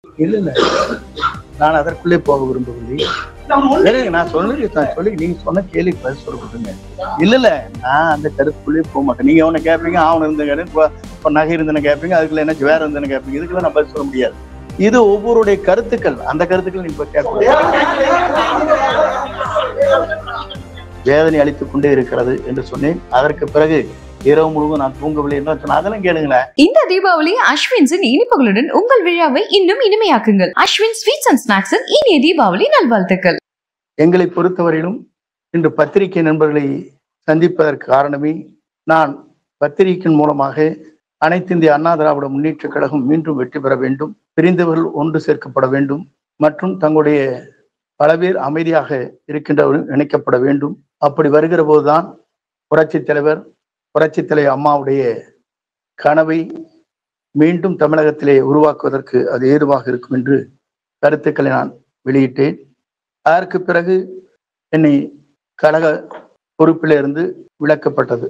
இல்ல இல்ல, நான் அதற்குள்ளே போக விரும்பவில்லை. நான் சொல்லி நீங்க சொன்ன கேள்வி பதில் சொல்ல கொடுங்க. இல்ல இல்ல, நான் அந்த கருத்துக்குள்ளே போக மாட்டேன். நீங்க அவனை கேட்பீங்க, அவன் இருந்த இப்ப நகை இருந்தன கேட்பீங்க, அதுக்குள்ள என்ன வேற இருந்தன கேட்பீங்க. இதுக்குள்ள நான் பதில் சொல்ல முடியாது. இது ஒவ்வொருடைய கருத்துக்கள். அந்த கருத்துக்கள் நீங்க கேட்க வேதனை அளித்துக் கொண்டே இருக்கிறது என்று சொன்னேன். அதற்கு பிறகு இரவு முழுவதும் நான் தூங்கவில்லை என்று அதெல்லாம் கேளுங்களேன். இந்த தீபாவளி அஸ்வின்ஸின் இனிப்புகளுடன் உங்கள் விழாவை இன்னும் இனிமையாக்குங்கள். அஸ்வின் ஸ்வீட்ஸ் அண்ட் ஸ்நாக்ஸின் இனிய தீபாவளி நல்வாழ்த்துக்கள். எங்களை பொறுத்தவரையிலும் இன்று பத்திரிகை நண்பர்களை சந்திப்பதற்கு காரணமே, நான் பத்திரிகையின் மூலமாக அனைத்து இந்திய அண்ணா திராவிட முன்னேற்ற கழகம் மீண்டும் வெற்றி பெற வேண்டும், பிரிந்தவர்கள் ஒன்று சேர்க்கப்பட வேண்டும் மற்றும் தங்களுடைய பல பேர் அமைதியாக இருக்கின்றவர்கள் இணைக்கப்பட வேண்டும். அப்படி வருகிற போதுதான் புரட்சி தலைவர் அம்மாவுடைய கனவை மீண்டும் தமிழகத்திலே உருவாக்குவதற்கு அது ஏதுவாக இருக்கும் என்று கருத்துக்களை நான் வெளியிட்டேன். அதற்கு பிறகு என்னை கழக பொறுப்பிலிருந்து விலக்கப்பட்டது.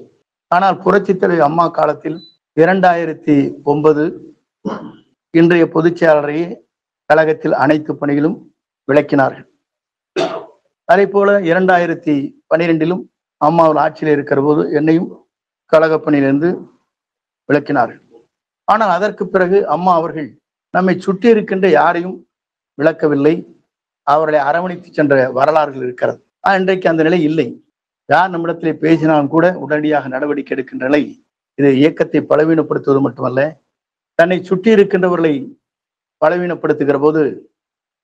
ஆனால் புரட்சி தலைவர் அம்மா காலத்தில் 2009 இன்றைய பொதுச் செயலாளரையே கழகத்தில் அனைத்து பணிகளும் விளக்கினார்கள். அதே போல 2012 அம்மாவில் ஆட்சியில் இருக்கிற போது என்னையும் கழக பணியிலிருந்து விளக்கினார்கள். ஆனால் அதற்கு பிறகு அம்மா அவர்கள் நம்மை சுற்றி இருக்கின்ற யாரையும் விளக்கவில்லை, அவர்களை அரவணைத்து சென்ற வரலாறுகள் இருக்கிறது. இன்றைக்கு அந்த நிலை இல்லை. யார் நம்மிடத்திலே பேசினாலும் கூட உடனடியாக நடவடிக்கை எடுக்கின்ற நிலை. இது இயக்கத்தை பலவீனப்படுத்துவது மட்டுமல்ல, தன்னை சுற்றி இருக்கின்றவர்களை பலவீனப்படுத்துகிற போது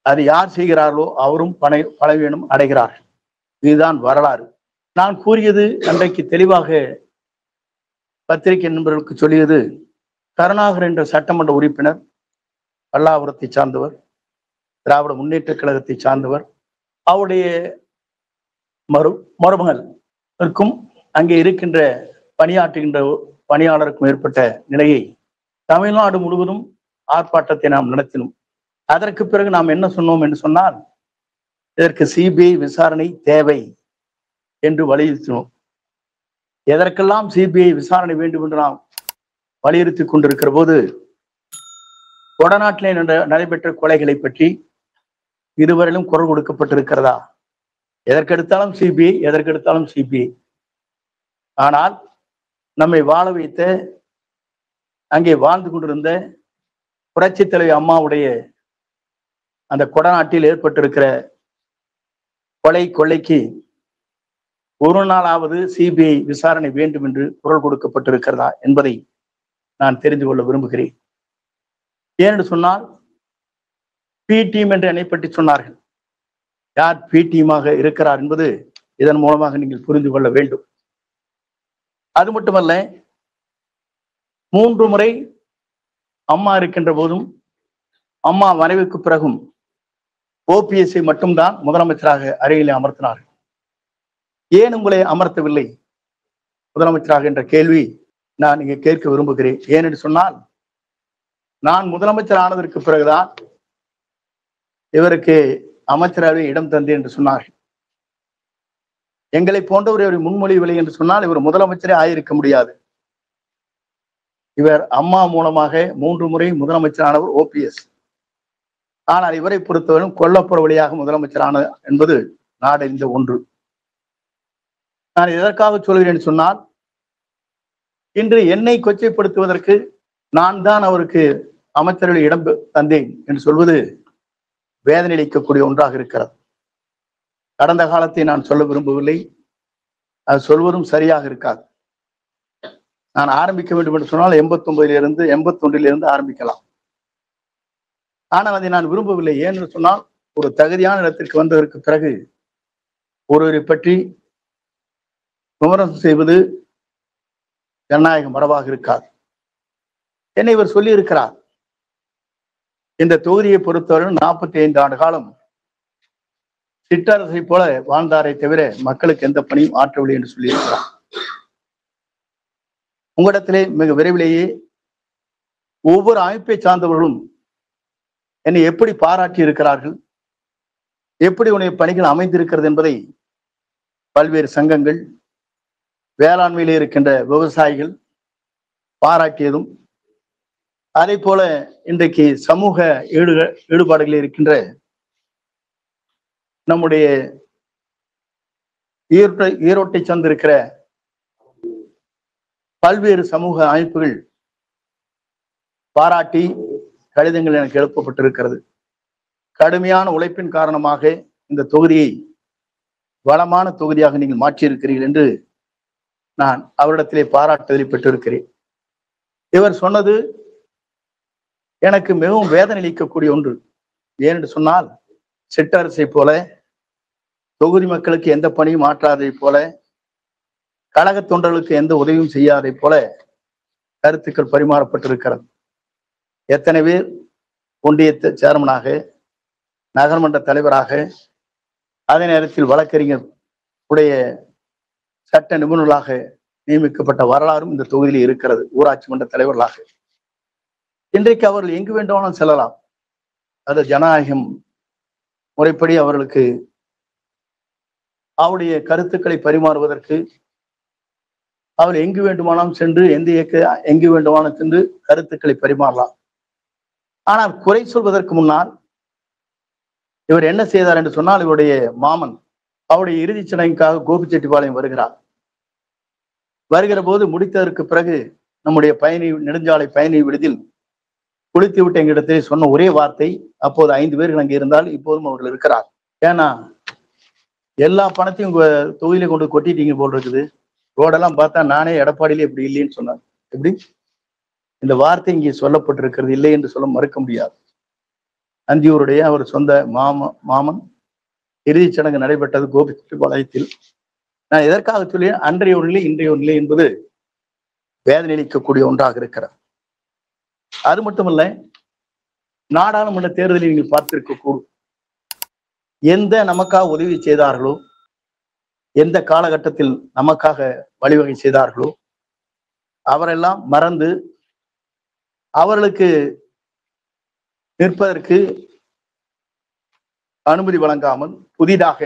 அது யார் செய்கிறார்களோ அவரும் பலவீனம் அடைகிறார்கள். இதுதான் வரலாறு. நான் கூறியது அன்றைக்கு தெளிவாக பத்திரிகை நண்பர்களுக்கு சொல்லியது, கருணாகர் என்ற சட்டமன்ற உறுப்பினர் பல்லாவரத்தை சார்ந்தவர், திராவிட முன்னேற்ற கழகத்தை சார்ந்தவர். அவருடைய மருமகளுக்கும் அங்கே இருக்கின்ற பணியாற்றுகின்ற பணியாளருக்கும் ஏற்பட்ட நிலையை தமிழ்நாடு முழுவதும் ஆர்ப்பாட்டத்தை நாம் நடத்தினோம். அதற்கு பிறகு நாம் என்ன சொன்னோம் என்று சொன்னால், இதற்கு சிபிஐ விசாரணை தேவை என்று வலியுறுத்தினோம். எதற்கெல்லாம் சிபிஐ விசாரணை வேண்டும் என்று நாம் வலியுறுத்தி கொண்டிருக்கிற போது, வடநாட்டிலே நடைபெற்ற கொலைகளை பற்றி இதுவரையிலும் குரல் கொடுக்கப்பட்டிருக்கிறதா? எதற்கெடுத்தாலும் சிபிஐ. ஆனால் நம்மை வாழ வைத்த, அங்கே வாழ்ந்து கொண்டிருந்த புரட்சி தலைவி அம்மாவுடைய அந்த கொடநாட்டில் ஏற்பட்டிருக்கிற கொள்ளைக்கு ஒரு நாளாவது சிபிஐ விசாரணை வேண்டும் என்று குரல் கொடுக்கப்பட்டிருக்கிறதா என்பதை நான் தெரிந்து கொள்ள விரும்புகிறேன். ஏனென்று சொன்னால், பி டீம் என்று என்னை பற்றி சொன்னார்கள். யார் பி டீமாக இருக்கிறார் என்பது இதன் மூலமாக நீங்கள் புரிந்து கொள்ள வேண்டும். அது மட்டுமல்ல, 3 முறை அம்மா இருக்கின்ற போதும், அம்மா மறைவுக்கு பிறகும் ஓபிஎஸ்ஐ மட்டும்தான் முதலமைச்சராக அருகிலே அமர்த்தினார்கள். ஏன் உங்களை அமர்த்தவில்லை முதலமைச்சராக என்ற கேள்வி நான் இங்கே கேட்க விரும்புகிறேன். ஏனென்று சொன்னால், நான் முதலமைச்சர் ஆனதற்கு பிறகுதான் இவருக்கு அமைச்சரவை இடம் தந்தேன் என்று சொன்னார்கள். எங்களை போன்றவர் முன்மொழிவில்லை என்று சொன்னால் இவர் முதலமைச்சரே ஆயிருக்க முடியாது. இவர் அம்மா மூலமாக 3 முறை முதலமைச்சரானவர் ஓபிஎஸ். ஆனால் இவரை பொறுத்தவரையும் கொல்லப்புற வழியாக முதலமைச்சரான என்பது நாடறிந்த ஒன்று. நான் எதற்காக சொல்கிறேன் சொன்னால், இன்று என்னை கொச்சைப்படுத்துவதற்கு நான் தான் அவருக்கு அமைச்சர்கள் இடம் தந்தேன் என்று சொல்வது வேதனை அளிக்கக்கூடிய ஒன்றாக இருக்கிறது. கடந்த காலத்தை நான் சொல்ல விரும்பவில்லை, அது சொல்வதும் சரியாக இருக்காது. நான் ஆரம்பிக்க வேண்டும் என்று சொன்னால் 81 ஆரம்பிக்கலாம். ஆனால் அதை நான் விரும்பவில்லை. ஏன்னு சொன்னால், ஒரு தகுதியான இடத்திற்கு வந்ததற்கு பிறகு ஒருவரை பற்றி விமர்சனம் செய்வது ஜனநாயக மரபாக இருக்காது. என்னை இவர் சொல்லி இருக்கிறார், இந்த தொகுதியை பொறுத்தவரை 45 ஆண்டு காலம் சிற்றரசை போல வாழ்ந்தாரை தவிர மக்களுக்கு எந்த பணியும் ஆற்றவில்லை என்று சொல்லியிருக்கிறார். உங்களிடத்திலே மிக விரைவிலேயே ஒவ்வொரு அமைப்பை சார்ந்தவர்களும் என்னை எப்படி பாராட்டி இருக்கிறார்கள், எப்படி உன்னுடைய பணிகள் அமைந்திருக்கிறது என்பதை பல்வேறு சங்கங்கள், வேளாண்மையிலே இருக்கின்ற விவசாயிகள் பாராட்டியதும், அதே போல இன்றைக்கு சமூக ஈடுபாடுகளில் இருக்கின்ற நம்முடைய ஈரோட்டை சார்ந்திருக்கிற பல்வேறு சமூக அமைப்புகள் பாராட்டி கடிதங்கள் எனக்கு எழுப்பப்பட்டிருக்கிறது. கடுமையான உழைப்பின் காரணமாக இந்த தொகுதியை வளமான தொகுதியாக நீங்கள் மாற்றியிருக்கிறீர்கள் என்று நான் அவரிடத்திலே பாராட்டுதலை பெற்றிருக்கிறேன். இவர் சொன்னது எனக்கு மிகவும் வேதனை அளிக்கக்கூடிய ஒன்று. ஏனென்று சொன்னால், சிற்றரசை போல தொகுதி மக்களுக்கு எந்த பணியும் ஆற்றாதை போல, கழக தொண்டர்களுக்கு எந்த உதவியும் செய்யாதை போல கருத்துக்கள் பரிமாறப்பட்டிருக்கிறது. எத்தனை பேர் ஒன்றிய சேர்மனாக, நகர்மன்ற தலைவராக, அதே நேரத்தில் வழக்கறிஞர் உடைய சட்ட நிபுணர்களாக நியமிக்கப்பட்ட வரலாறும் இந்த தொகுதியில் இருக்கிறது. ஊராட்சி மன்ற தலைவர்களாக இன்றைக்கு அவர்கள் எங்கு வேண்டுமானாலும் செல்லலாம். அது ஜனநாயகம் முறைப்படி அவர்களுக்கு அவருடைய கருத்துக்களை பரிமாறுவதற்கு அவர் எங்கு வேண்டுமானாலும் சென்று எங்கு வேண்டுமானாலும் சென்று கருத்துக்களை பரிமாறலாம். ஆனால் குறை சொல்வதற்கு முன்னால் இவர் என்ன செய்தார் என்று சொன்னால், இவருடைய மாமன் அவருடைய இறுதிச் சடங்குக்காக கோபிச்செட்டிப்பாளையம் வருகிற போது முடித்ததற்கு பிறகு நம்முடைய நெடுஞ்சாலை பயணி விடுதியில் குளித்து விட்ட எங்களிடத்திலே சொன்ன ஒரே வார்த்தை, அப்போது 5 பேர்கள் அங்கே இருந்தால் இப்போதும் அவர்கள் இருக்கிறார். ஏன்னா எல்லா பணத்தையும் உங்க தொகுதியில கொண்டு கொட்டிட்டீங்க போல் இருக்குது, ரோடெல்லாம் பார்த்தா நானே எடப்பாடியிலே இப்படி இல்லைன்னு சொன்னார். எப்படி இந்த வார்த்தை இங்கே சொல்லப்பட்டிருக்கிறது இல்லை என்று சொல்ல மறுக்க முடியாது. அந்தியூருடைய அவர் சொந்த மாமன் இறுதிச் சடங்கு நடைபெற்றது கோபிச்செட்டிப்பாளையத்தில். நான் எதற்காக சொல்லி, அன்றைய ஒரு நிலை இன்றைய ஒரு நிலை என்பது வேதனை அளிக்கக்கூடிய ஒன்றாக இருக்கிறது. அது மட்டுமல்ல, நாடாளுமன்ற தேர்தலில் நீங்கள் பார்த்திருக்கக்கூடும், எந்த நமக்காக உதவி செய்தார்களோ, எந்த காலகட்டத்தில் நமக்காக வழிவகை செய்தார்களோ அவரெல்லாம் மறந்து அவர்களுக்கு நிற்பதற்கு அனுமதி வழங்காமல் புதிதாக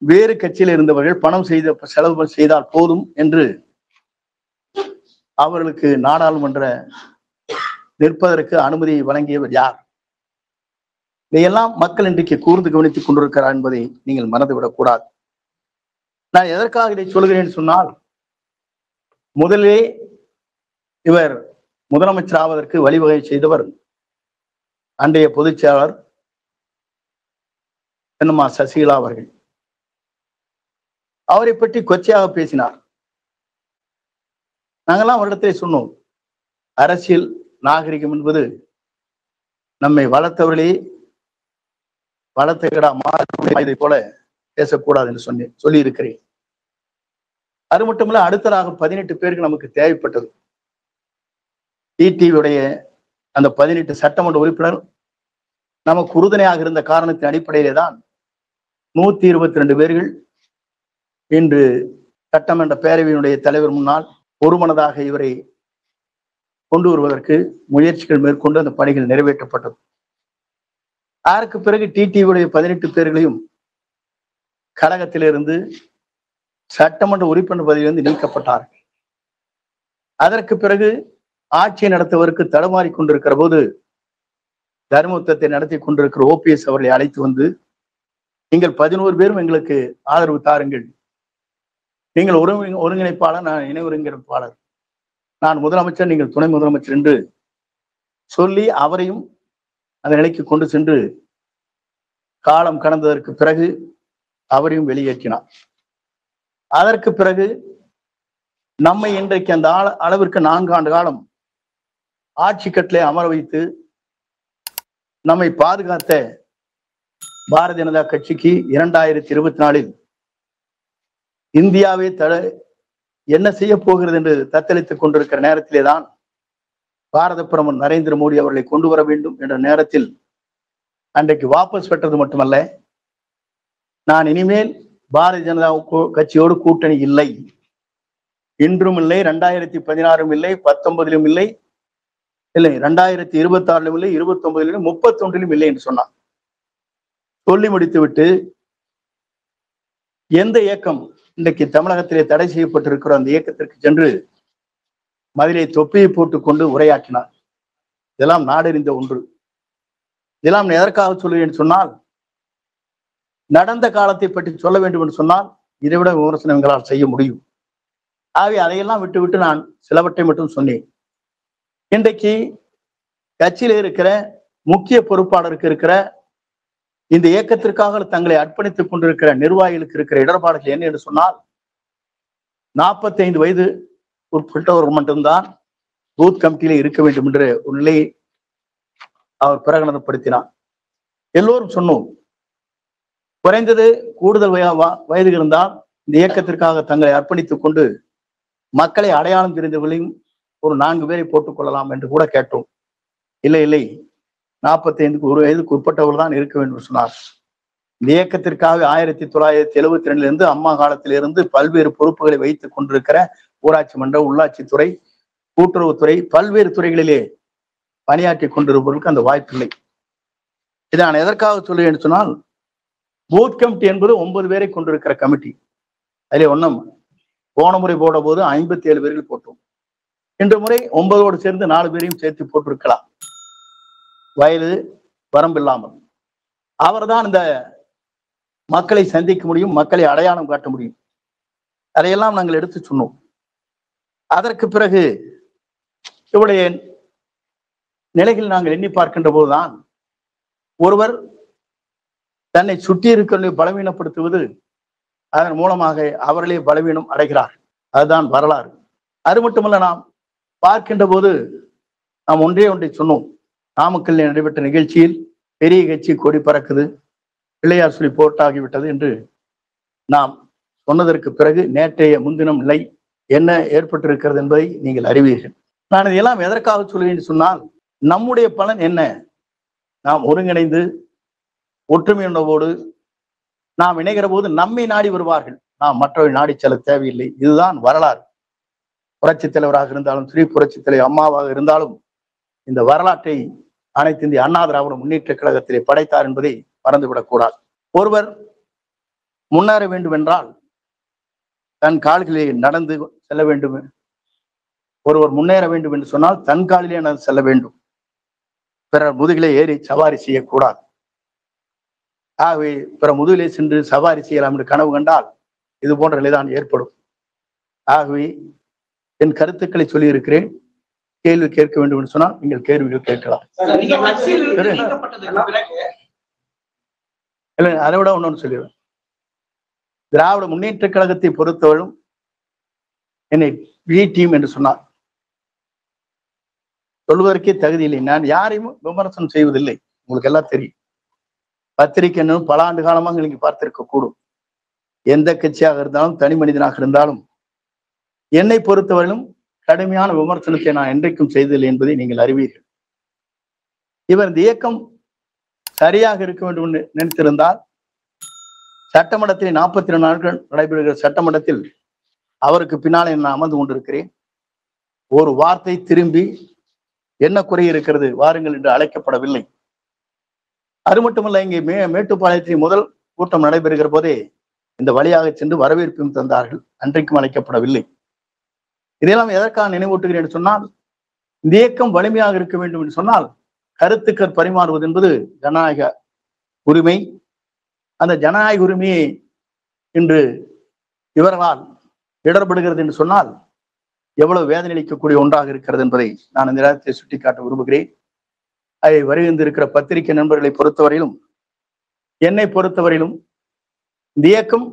வேறு கட்சியில் இருந்தவர்கள் பணம் செலவு செய்தால் போதும் என்று அவர்களுக்கு நாடாளுமன்ற நிற்பதற்கு அனுமதி வழங்கியவர் யார்? இதையெல்லாம் மக்கள் இன்றைக்கு கூர்ந்து கவனித்துக் கொண்டிருக்கிறார் என்பதை நீங்கள் மறந்துவிடக் கூடாது. நான் எதற்காக இதை சொல்கிறேன் சொன்னால், முதலே இவர் முதலமைச்சர் ஆவதற்கு வழிவகை செய்தவர் அன்றைய பொதுச் செயலாளர் என்னம்மா சசிகலா அவர்கள். அவரை பற்றி கொச்சையாக பேசினார். நாங்கெல்லாம் அவரிடத்திலே சொன்னோம், அரசியல் நாகரிகம் என்பது நம்மை வளர்த்தவர்களே வளர்த்த இதை போல பேசக்கூடாது என்று சொல்லி இருக்கிறேன். அது மட்டுமல்ல, அடுத்ததாக 18 பேருக்கு நமக்கு தேவைப்பட்டது. டிடிவியுடைய அந்த 18 சட்டமன்ற உறுப்பினர் நமக்கு உறுதுணையாக இருந்த காரணத்தின் அடிப்படையிலே தான் 122 பேர்கள் இன்று சட்டமன்ற பேரவையினுடைய தலைவர் முன்னால் ஒருமனதாக இவரை கொண்டு வருவதற்கு முயற்சிகள் மேற்கொண்டு அந்த பணிகள் நிறைவேற்றப்பட்டது. அதற்கு பிறகு டிடிவியுடைய 18 பேர்களையும் கழகத்திலிருந்து சட்டமன்ற உறுப்பினர் பதவியிலிருந்து நீக்கப்பட்டார்கள். அதற்கு பிறகு ஆட்சியை நடத்துவதற்கு தடுமாறி கொண்டிருக்கிற போது தர்மயுத்தத்தை நடத்தி கொண்டிருக்கிற ஓபிஎஸ் அவர்களை அழைத்து வந்து, நீங்கள் 11 பேரும் எங்களுக்கு ஆதரவு தாருங்கள், நீங்கள் ஒருங்கிணைப்பாளர், நான் இணை ஒருங்கிணைப்பாளர், நான் முதலமைச்சர், நீங்கள் துணை முதலமைச்சர் என்று சொல்லி அவரையும் அந்த நிலைக்கு கொண்டு சென்று காலம் கடந்ததற்கு பிறகு அவரையும் வெளியேற்றினார். அதற்கு பிறகு நம்மை இன்றைக்கு அந்த அளவிற்கு 4 ஆண்டு காலம் ஆட்சி கட்டிலே அமர வைத்து நம்மை பாதுகாத்த பாரதிய ஜனதா கட்சிக்கு 2024 இந்தியாவே என்ன செய்ய போகிறது என்று தத்தளித்துக் கொண்டிருக்கிற நேரத்திலே தான் பாரத பிரதமர் நரேந்திர மோடி அவர்களை கொண்டு வர வேண்டும் என்ற நேரத்தில் அன்றைக்கு வாபஸ் பெற்றது மட்டுமல்ல, நான் இனிமேல் பாரதிய ஜனதா கட்சியோடு கூட்டணி இல்லை, இன்றும் இல்லை, 2016 இல்லை, 19 இல்லை, 2026 இல்லை, 29 31 இல்லை என்று சொன்னார். சொல்லி முடித்துவிட்டு எந்த இயக்கம் இன்றைக்கு தமிழகத்திலே தடை செய்யப்பட்டிருக்கிற அந்த இயக்கத்திற்கு சென்று மதிலை தொப்பியை போட்டுக் கொண்டு உரையாற்றினார். இதெல்லாம் நாடறிந்த ஒன்று. இதெல்லாம் எதற்காக சொல்லுவேன் சொன்னால், நடந்த காலத்தை பற்றி சொல்ல வேண்டும் என்று சொன்னால் இதைவிட விமர்சனம் எங்களால் செய்ய முடியும். ஆகவே அதையெல்லாம் விட்டு நான் சிலவற்றை மட்டும் சொன்னேன். இன்றைக்கு கட்சியில இருக்கிற முக்கிய பொறுப்பாளருக்கு இருக்கிற இந்த இயக்கத்திற்காக தங்களை அர்ப்பணித்துக் கொண்டிருக்கிற நிர்வாகிகளுக்கு இருக்கிற இடர்பாடுகள் என்ன என்று சொன்னால், 45 வயது உட்பட்டவர்கள் மட்டும்தான் பூத் கமிட்டியில இருக்க வேண்டும் என்ற ஒரு நிலையை அவர் பிரகடனப்படுத்தினார். எல்லோரும் சொன்னோம், குறைந்தது கூடுதல் வயது இருந்தால் இந்த இயக்கத்திற்காக தங்களை அர்ப்பணித்துக் கொண்டு மக்களை அடையாளம் தெரிந்தவர்களையும் ஒரு 4 பேரை போட்டுக் கொள்ளலாம் என்று கூட கேட்டோம். இல்லை 45க்கு ஒரு வயதுக்கு உட்பட்டவர்கள் தான் இருக்க வேண்டும் சொன்னார். இந்த இயக்கத்திற்காக 1972 அம்மா காலத்திலிருந்து பல்வேறு பொறுப்புகளை வைத்துக் கொண்டிருக்கிற ஊராட்சி மன்ற, உள்ளாட்சித்துறை, கூட்டுறவுத்துறை, பல்வேறு துறைகளிலே பணியாற்றி கொண்டிருப்பவர்களுக்கு அந்த வாய்ப்பில்லை. இதை நான் எதற்காக சொல்லுவேன் சொன்னால், பூத் கமிட்டி என்பது 9 பேரை கொண்டிருக்கிற கமிட்டி. அதிலே ஒன்றும் போன முறை போட போது 57 பேர்கள் போட்டோம். இன்று முறை 9ஓடு சேர்ந்து 4 பேரையும் சேர்த்து போட்டிருக்கலாம், வயது வரம்பில்லாமல். அவர்தான் இந்த மக்களை சந்திக்க முடியும், மக்களை அடையாளம் காட்ட முடியும். அதையெல்லாம் நாங்கள் எடுத்து சொன்னோம். அதற்கு பிறகு இவருடைய நிலைகள் நாங்கள் எண்ணி பார்க்கின்ற போதுதான், ஒருவர் தன்னை சுற்றி இருக்கிற பலவீனப்படுத்துவது, அதன் மூலமாக அவர்களே பலவீனம் அடைகிறார். அதுதான் வரலாறு. அது மட்டுமல்ல, நாம் பார்க்கின்ற போது நாம் ஒன்றை சொன்னோம். நாமக்கல்லில் நடைபெற்ற நிகழ்ச்சியில் பெரிய கட்சி கொடி பறக்குது, பிள்ளையார் சொல்லி போட்டாகிவிட்டது என்று நாம் சொன்னதற்கு பிறகு நேற்றைய முன்தினம் நிலை என்ன ஏற்பட்டிருக்கிறது என்பதை நீங்கள் அறிவீர்கள். நான் இதையெல்லாம் எதற்காக சொல்கிறேன் சொன்னால், நம்முடைய பலன் என்ன? நாம் ஒருங்கிணைந்து ஒற்றுமை உணர்வோடு நாம் இணைகிற போது நம்மை நாடி வருவார்கள், நாம் மற்றவர்கள் நாடி செல்ல தேவையில்லை. இதுதான் வரலாறு. புரட்சித் தலைவராக இருந்தாலும் சரி, புரட்சித் தலைவர் அம்மாவாக இருந்தாலும் இந்த வரலாற்றை அனைத்து இந்திய அண்ணா திராவிட முன்னேற்ற கழகத்திலே படைத்தார் என்பதை மறந்துவிடக்கூடாது. ஒருவர் முன்னேற வேண்டும் என்றால் தன் கால்களிலே நடந்து செல்ல வேண்டும். ஒருவர் முன்னேற வேண்டும் என்று சொன்னால் தன் காலிலே நடந்து செல்ல வேண்டும். பிறர் முதுகிலே ஏறி சவாரி செய்யக்கூடாது. ஆகவே பிற முதுகிலே சென்று சவாரி செய்யலாம் என்று கனவு கண்டால் இது போன்ற நிலைதான் ஏற்படும். ஆகவே என் கருத்துக்களை சொல்லியிருக்கிறேன். கேள்வி கேட்க வேண்டும் என்று சொன்னால் நீங்கள் கேள்விகள் கேட்கலாம். இல்லை, அதை விட ஒன்னொன்னு சொல்லிடுவேன். திராவிட முன்னேற்ற கழகத்தை பொறுத்தவரையும் என்னை பி டீம் என்று சொன்னார். சொல்வதற்கே தகுதி இல்லை. நான் யாரையும் விமர்சனம் செய்வதில்லை, உங்களுக்கு எல்லாம் தெரியும். பத்திரிகை பல ஆண்டு காலமாக நீங்க பார்த்திருக்க கூடும். எந்த கட்சியாக இருந்தாலும், தனி மனிதனாக இருந்தாலும், என்னை பொறுத்தவரையிலும் கடுமையான விமர்சனத்தை நான் என்றைக்கும் செய்ததில்லை என்பதை நீங்கள் அறிவீர்கள். இவர் இந்த இயக்கம் சரியாக இருக்க வேண்டும் என்று நினைத்திருந்தால், சட்டமன்றத்தில் 42 நாட்கள் நடைபெறுகிற சட்டமன்றத்தில் அவருக்கு பின்னாலே நான் அமர்ந்து கொண்டிருக்கிறேன். ஒரு வார்த்தை திரும்பி என்ன குறை இருக்கிறது வாருங்கள் என்று அழைக்கப்படவில்லை. அது மட்டுமல்ல, இங்கே மேட்டுப்பாளையத்தில் முதல் கூட்டம் நடைபெறுகிற போதே இந்த வழியாக சென்று வரவேற்பும் தந்தார்கள். அன்றைக்கும் அழைக்கப்படவில்லை. இதையெல்லாம் எதற்காக நினைவூட்டுகிறேன் என்று சொன்னால், இந்த இயக்கம் வலிமையாக இருக்க வேண்டும் என்று சொன்னால் கருத்துக்கள் பரிமாறுவது என்பது ஜனநாயக உரிமை. அந்த ஜனநாயக உரிமையை இன்று இவர்களால் இடர்படுகிறது என்று சொன்னால் எவ்வளவு வேதனை அளிக்கக்கூடிய ஒன்றாக இருக்கிறது என்பதை நான் இந்த நேரத்தை சுட்டிக்காட்ட விரும்புகிறேன். அதை வருகின்றிருக்கிற பத்திரிகை நண்பர்களை பொறுத்தவரையிலும், என்னை பொறுத்தவரையிலும் இந்த இயக்கம்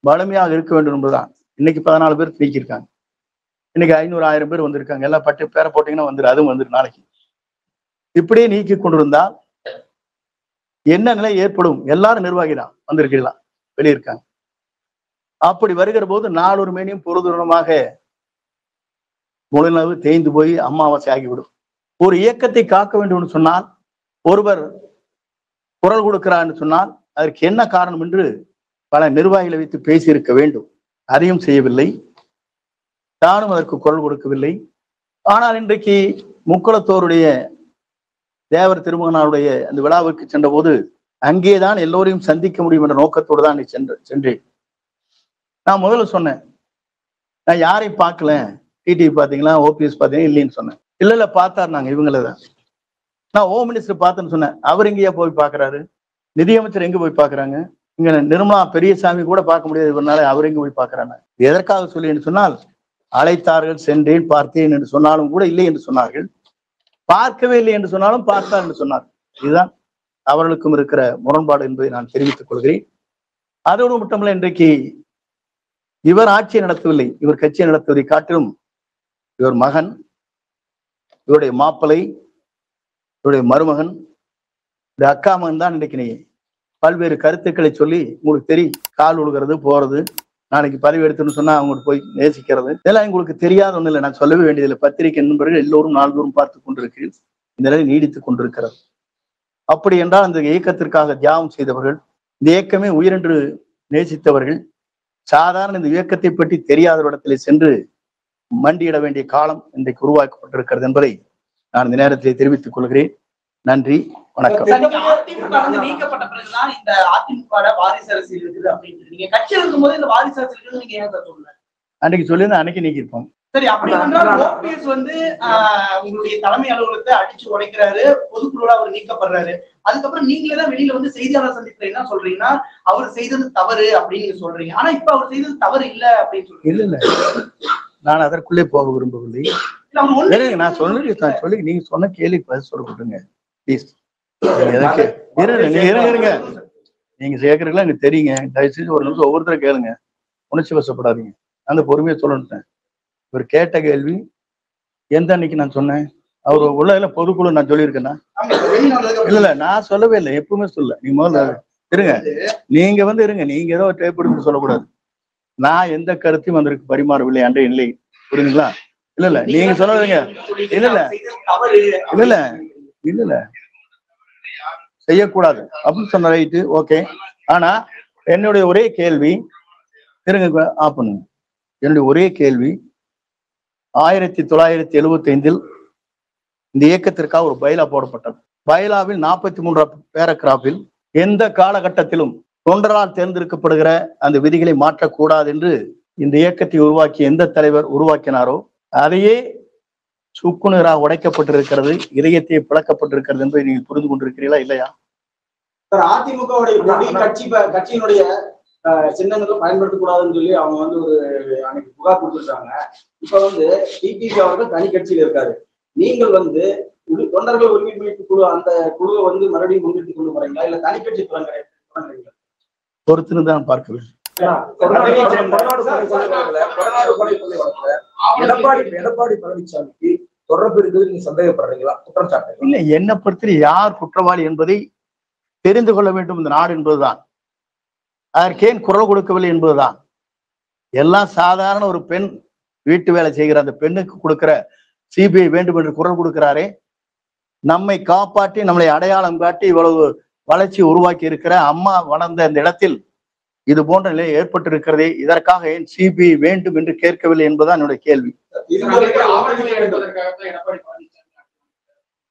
வலிமையாக இருக்க வேண்டும் என்பதுதான். இன்னைக்கு 14 பேர் நீக்கியிருக்காங்க. இன்னைக்கு 500 1000 பேர் வந்திருக்காங்க. எல்லாம் பட்டு பேரை போட்டீங்கன்னா வந்துரு, அதுவும் வந்துரு நாளைக்கு. இப்படியே நீக்கி கொண்டிருந்தால் என்ன நிலை ஏற்படும்? எல்லாரும் நிர்வாகி தான் வந்திருக்கலாம், வெளியிருக்காங்க. அப்படி வருகிற போது நாளொரு மேனியும் பொருதுணமாக முழுநவு தேய்ந்து போய் அமாவாசை ஆகிவிடும். ஒரு இயக்கத்தை காக்க வேண்டும் என்று சொன்னால், ஒருவர் குரல் கொடுக்கிறார் என்று சொன்னால் அதற்கு என்ன காரணம் என்று பல நிர்வாகிகளை வைத்து பேசியிருக்க வேண்டும். அதையும் செய்யவில்லை. தானும் அதற்கு குரல் கொடுக்கவில்லை. ஆனால் இன்றைக்கு முக்குளத்தோருடைய தேவர் திருமகனாருடைய அந்த விழாவுக்கு சென்ற போது அங்கேதான் எல்லோரையும் சந்திக்க முடியும் என்ற நோக்கத்தோடு தான் சென்றேன். நான் முதல்ல சொன்னேன், நான் யாரையும் பார்க்கல, டிடிவி பார்த்தீங்களா, ஓபிஎஸ் பார்த்தீங்கன்னா இல்லைன்னு சொன்னேன். இல்ல பார்த்தார், நாங்க இவங்களதான் நான் ஹோம் மினிஸ்டர் பார்த்தேன்னு சொன்னேன். அவர் எங்கேயா போய் பார்க்கறாரு? நிதியமைச்சர் எங்க போய் பார்க்கறாங்க? இங்க நிர்மலா பெரியசாமி கூட பார்க்க முடியாது இவனால, அவர் எங்க போய் பார்க்கறாங்க? எதற்காக சொல்லி என்று சொன்னால், அழைத்தார்கள், சென்றேன், பார்த்தேன் என்று சொன்னாலும் கூட இல்லை என்று சொன்னார்கள். பார்க்கவே இல்லை என்று சொன்னாலும் பார்த்தார் என்று சொன்னார். இதுதான் அவர்களுக்கும் இருக்கிற முரண்பாடு என்பதை நான் தெரிவித்துக் கொள்கிறேன். அதோடு மட்டுமல்ல, இன்றைக்கு இவர் ஆட்சியை நடத்தவில்லை, இவர் கட்சியை நடத்துவதை காட்டிலும் இவர் மகன், இவருடைய மாப்பிள்ளை, இவருடைய மருமகன், இந்த அக்கா மகன் தான் இன்றைக்கு பல்வேறு கருத்துக்களை சொல்லி, உங்களுக்கு தெரியும், கால் உழுகிறது, போறது, நாளைக்கு பதவி எடுத்துன்னு சொன்னா அவங்களுக்கு போய் நேசிக்கிறது, இதெல்லாம் உங்களுக்கு தெரியாத ஒண்ணு இல்லை. நான் சொல்லவே வேண்டியதில்லை. பத்திரிகை நண்பர்கள் எல்லோரும் நாள்தோறும் பார்த்து கொண்டிருக்கிறீர்கள். இந்த நிலை நீடித்துக் கொண்டிருக்கிறது. அப்படி என்றால் அந்த இயக்கத்திற்காக தியாகம் செய்தவர்கள், இந்த இயக்கமே உயிரென்று நேசித்தவர்கள், சாதாரண இந்த இயக்கத்தை பற்றி தெரியாத இடத்திலே சென்று மண்டியிட வேண்டிய காலம் இன்றைக்கு உருவாக்கப்பட்டிருக்கிறது என்பதை நான் இந்த நேரத்திலே தெரிவித்துக் கொள்கிறேன். நன்றி, வணக்கம். அதிமுக நீக்கப்பட்ட பிறகுதான் இந்த அதிமுக வாரிசு அரசியல் இருக்குது அப்படின்னு நீங்க கட்சியில் இருக்கும்போது இந்த வாரிசு அரசியல் இருக்குது நீங்க ஏன் சொல்லல? அன்னைக்கு சொல்லியிருந்தா அன்னைக்கு நீக்கிருப்போம். சரி, அப்படி என்றால் ஓபிஎஸ் உங்களுடைய தலைமை அலுவலகத்தை அடிச்சு உடைக்கிறாரு, பொதுக்குழுல அவர் நீக்கப்படுறாரு. அதுக்கப்புறம் நீங்களே தான் வெளியில வந்து செய்தியாளர் சந்திப்புல என்ன சொல்றீங்கன்னா அவர் செய்தது தவறு அப்படின்னு நீங்க சொல்றீங்க. ஆனா இப்ப அவர் செய்தது தவறு இல்ல அப்படின்னு சொல்றீங்க. இல்ல நான் அதற்குள்ளே போக விரும்பவில்லை. நான் சொல்லி நீங்க சொன்ன கேள்வி பதில் சொல்லப்படுங்க ப்ளீஸ். இருங்க, நீங்க சேர்க்கறீங்களா எனக்கு தெரியுங்க. தயவுசெய்து ஒரு நிமிஷம் ஒவ்வொருத்தரும் கேளுங்க, உணர்ச்சி வசப்படாதீங்க. அந்த பொறுமையை சொல்லணுட்டேன். இவர் கேட்ட கேள்வி எந்த அன்னைக்கு நான் சொன்னேன்? அவர் உள்ள பொதுக்குழு நான் சொல்லியிருக்கேன்னா? இல்ல நான் சொல்லவே இல்லை, எப்பவுமே சொல்ல. நீங்க முதல்ல இருங்க, நீங்க இருங்க, நீங்க ஏதோ டேப் எடுத்து சொல்லக்கூடாது. நான் எந்த கருத்தையும் அதற்கு பரிமாறவில்லை அன்றே இல்லை, புரியுதுங்களா? இல்ல நீங்க சொல்லுங்க. இல்ல செய்யக்கூடாது அப்படின்னு சொன்ன ரைட்டு, ஓகே. ஆனா என்னுடைய ஒரே கேள்வி, இருங்க ஆஃப் பண்ணுங்க. என்னுடைய ஒரே கேள்வி, 1975 இந்த இயக்கத்திற்காக ஒரு பைலா போடப்பட்டது. பைலாவில் 43 பேராகிராஃபில் எந்த காலகட்டத்திலும் தொண்டரால் தேர்ந்தெடுக்கப்படுகிற அந்த விதிகளை மாற்றக்கூடாது என்று இந்த இயக்கத்தை உருவாக்கிய எந்த தலைவர் உருவாக்கினாரோ அதையே சுக்குநூறாக உடைக்கப்பட்டிருக்கிறது, இதயத்தை பிளக்கப்பட்டிருக்கிறது என்பதை நீங்கள் புரிந்து கொண்டிருக்கிறீர்களா இல்லையா? அதிமுக கட்சியினுடைய சின்னங்களை பயன்படுத்தக்கூடாதுன்னு சொல்லி அவங்க ஒரு அன்னைக்கு புகார் கொடுத்துருக்காங்க. இப்ப டிடிவி அவர்கள் தனி கட்சியில இருக்காரு. நீங்கள் தொண்டர்கள் உரிமை மீட்பு குழு அந்த குழுவை மறுபடியும் முன்னிட்டு கொண்டு போறீங்களா இல்ல தனி கட்சி தொடங்குறீங்களா? பொறுத்துன்னு தான் பார்க்க வேண்டும். எடப்பாடி பழனிசாமிக்கு தொடர்பு இருக்குது நீங்க சந்தேகப்படுறீங்களா? குற்றச்சாட்டு இல்ல, என்னை பொறுத்த யார் குற்றவாளி என்பதை தெரிந்து கொள்ள வேண்டும் இந்த நாடு என்பதுதான். அதற்கேன் குரல் கொடுக்கவில்லை என்பதுதான். எல்லாம் சாதாரண ஒரு பெண் வீட்டு வேலை செய்கிற அந்த பெண்ணுக்கு கொடுக்கிற சிபிஐ வேண்டும் என்று குரல் கொடுக்கிறாரே, நம்மை காப்பாற்றி நம்மளை அடையாளம் காட்டி இவ்வளவு வளர்ச்சி உருவாக்கி இருக்கிற அம்மா வளர்ந்த இந்த இடத்தில் இது போன்ற நிலை ஏற்பட்டிருக்கிறதே, இதற்காக ஏன் சிபிஐ வேண்டும் என்று கேட்கவில்லை என்பதுதான் என்னுடைய கேள்வி.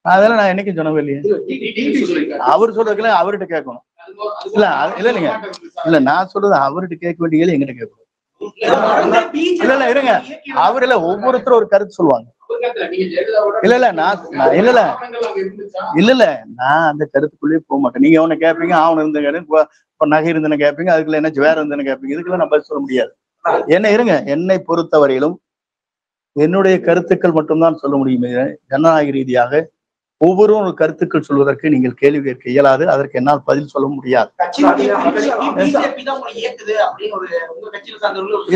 அதெல்லாம் நான் என்னைக்கும் சொன்னவே இல்லையே. அவர் சொல்றதுல அவர்கிட்ட கேட்கணும். இல்ல நான் சொல்றது அவர்கிட்ட கேட்க வேண்டிய கேள்வி எங்கிட்ட கேட்கணும். இல்ல இருங்க, அவர் ஒவ்வொருத்தரும் ஒரு கருத்து சொல்லுவாங்க. இல்ல நான் அந்த கருத்துக்குள்ளேயே போக மாட்டேன். நீங்க அவனை கேட்பீங்க, அவனு இருந்த நகை இருந்தன கேட்பீங்க, அதுக்குள்ள என்ன வேற இருந்தன கேட்பீங்க. இதுக்கெல்லாம் நான் பதில் சொல்ல முடியாது. என்ன இருங்க, என்னை பொறுத்தவரையிலும் என்னுடைய கருத்துக்கள் மட்டும்தான் சொல்ல முடியும். ஜனநாயக ரீதியாக ஒவ்வொருவரும் ஒரு கருத்துக்கள் சொல்வதற்கு நீங்கள் கேள்வி கேட்க இயலாது. அதற்கு என்னால் பதில் சொல்ல முடியாது.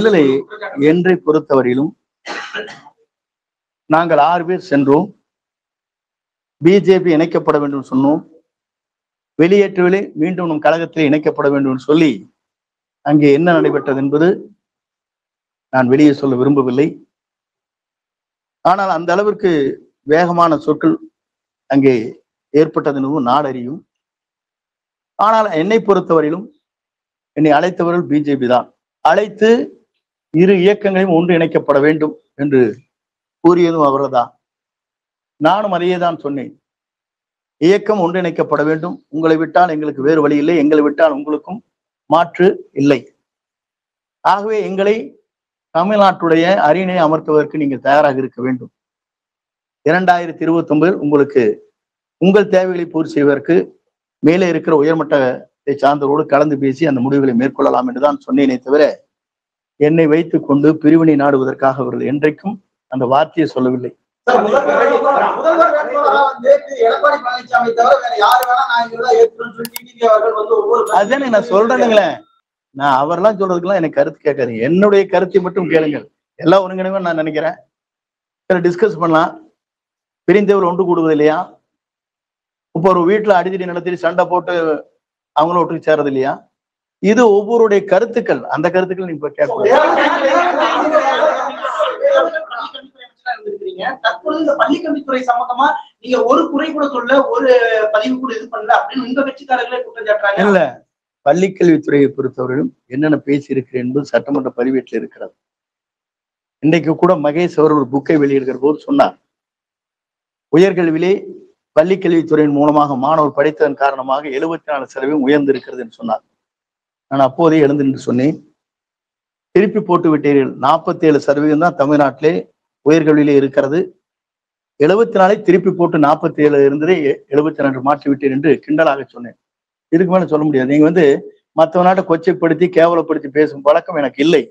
இல்லை, என்னை பொறுத்தவரையிலும் நாங்கள் 6 பேர் சென்றோம். பிஜேபி இணைக்கப்பட வேண்டும் சொன்னோம். வெளியேற்றவில்லை, மீண்டும் நம் கழகத்தில் இணைக்கப்பட வேண்டும் சொல்லி அங்கே என்ன நடைபெற்றது என்பது நான் வெளியே சொல்ல விரும்பவில்லை. ஆனால் அந்த அளவிற்கு வேகமான சொற்கள் அங்கே ஏற்பட்டது என்பதும் நாடறியும். ஆனால் என்னை பொறுத்தவரையிலும் என்னை அழைத்தவர்கள் பிஜேபி தான். அழைத்து இரு இயக்கங்களையும் ஒன்று இணைக்கப்பட வேண்டும் என்று கூறியதும் அவர்தான். நானும் அதையே தான் சொன்னேன். இயக்கம் ஒன்றிணைக்கப்பட வேண்டும். உங்களை விட்டால் எங்களுக்கு வேறு வழி இல்லை, எங்களை விட்டால் உங்களுக்கும் மாற்று இல்லை. ஆகவே எங்களை தமிழ்நாட்டுடைய அரியணை அமர்த்துவதற்கு நீங்கள் தயாராக இருக்க வேண்டும். 2029 உங்களுக்கு உங்கள் தேவைகளை பூர்த்தி செய்வதற்கு மேலே இருக்கிற உயர்மட்டத்தை சார்ந்தவரோடு கலந்து பேசி அந்த முடிவுகளை மேற்கொள்ளலாம் என்றுதான் சொன்னேனே தவிர என்னை வைத்துக் கொண்டு பிரிவினை நாடுவதற்காக அவர்கள் என்றைக்கும் அந்த வார்த்தையை சொல்லவில்லை. அதுதானே நான் சொல்றேனுங்களே, நான் அவரெல்லாம் சொல்றதுக்கெல்லாம் எனக்கு கருத்து கேட்காது, என்னுடைய கருத்தை மட்டும் கேளுங்கள். எல்லாம் ஒருங்கிணைவா நான் நினைக்கிறேன். டிஸ்கஸ் பண்ணலாம். பிரிந்தவர் ஒன்று கூடுவது இல்லையா? இப்போ ஒரு வீட்டுல அடிதடி நடத்தி சண்டை போட்டு அவங்களும் ஒட்டுக்கு சேர்றது இல்லையா? இது ஒவ்வொருடைய கருத்துக்கள். அந்த கருத்துக்கள் நீங்க கேட்கலாம். தற்பொழுது இந்த பள்ளிக்கல்வித்துறை சம்பந்தமா நீங்க ஒரு குறை கூட சொல்ல, ஒரு பதிவு கூட இது பண்ணல அப்படின்னு உங்க கட்சிக்காரர்களே குற்றம் சாட்டுறாங்க. இல்ல, பள்ளிக்கல்வித்துறையை பொறுத்தவரையும் என்னென்ன பேசி இருக்கிறேன் என்பது சட்டமன்ற பதிவேட்டில் இருக்கிறது. இன்றைக்கு கூட மகேஷ் அவர் ஒரு புக்கை வெளியிடுகிற போது சொன்னார், உயர்கல்வியிலே பள்ளிக்கல்வித்துறையின் மூலமாக மாணவர் படித்ததன் காரணமாக 74% உயர்ந்திருக்கிறது என்று சொன்னார். நான் அப்போதே எழுந்து என்று சொன்னேன், திருப்பி போட்டு விட்டீர்கள். 47% தான் தமிழ்நாட்டிலே உயர்கல்வியிலே இருக்கிறது. 74 திருப்பி போட்டு 47 இருந்ததே 72 மாற்றி விட்டீர் என்று கிண்டலாக சொன்னேன். இதுக்கு மேல சொல்ல முடியாது. நீங்க மற்ற நாட்டை கொச்சைப்படுத்தி கேவலப்படுத்தி பேசும் பழக்கம் எனக்கு இல்லை.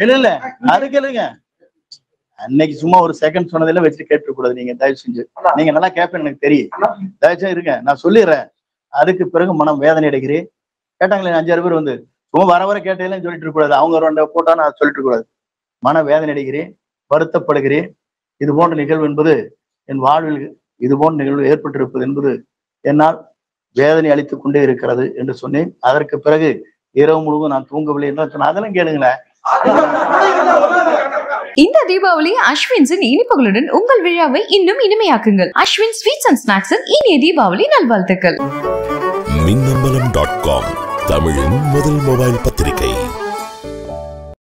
இல்ல அதுக்கு இல்லைங்க, அன்னைக்கு சும்மா ஒரு செகண்ட் சொன்னதில வச்சு கேட்க கூடாது. நீங்க தயவு செஞ்சு, நீங்க நல்லா கேட்பேன்னு எனக்கு தெரியும். தயவு செஞ்சு இருங்க, நான் சொல்லிடுறேன். அதுக்கு பிறகு மனம் வேதனை அடைகிறேன். கேட்டாங்களே 5-6 பேர் சும்மா வர வர கேட்டதெல்லாம் சொல்லிட்டு இருக்க கூடாது. அவங்க 2 போட்டா நான் சொல்லிட்டு இருக்க கூடாது. மன வேதனை அடைகிறேன், வருத்தப்படுகிறேன். இது போன்ற நிகழ்வு என்பது என் வாழ்வில் இது போன்ற நிகழ்வு ஏற்பட்டிருப்பது என்பது என்னால் வேதனை அளித்துக் கொண்டே இருக்கிறது என்று சொன்னேன். அதற்கு பிறகு இரவு முழுவதும் நான் தூங்கவில்லை என்று சொன்னேன். அதெல்லாம் கேளுங்களேன். இந்த தீபாவளி அஸ்வின்ஸின் இனிப்புகளுடன் உங்கள் விழாவை இன்னும் இனிமையாக்குங்கள். அஸ்வின் ஸ்வீட்ஸ் அண்ட் ஸ்நாக்ஸின் இனிய தீபாவளி நல்வாழ்த்துக்கள். மின்னம்பலம்.com தமிழின் முதல் மொபைல் பத்திரிகை.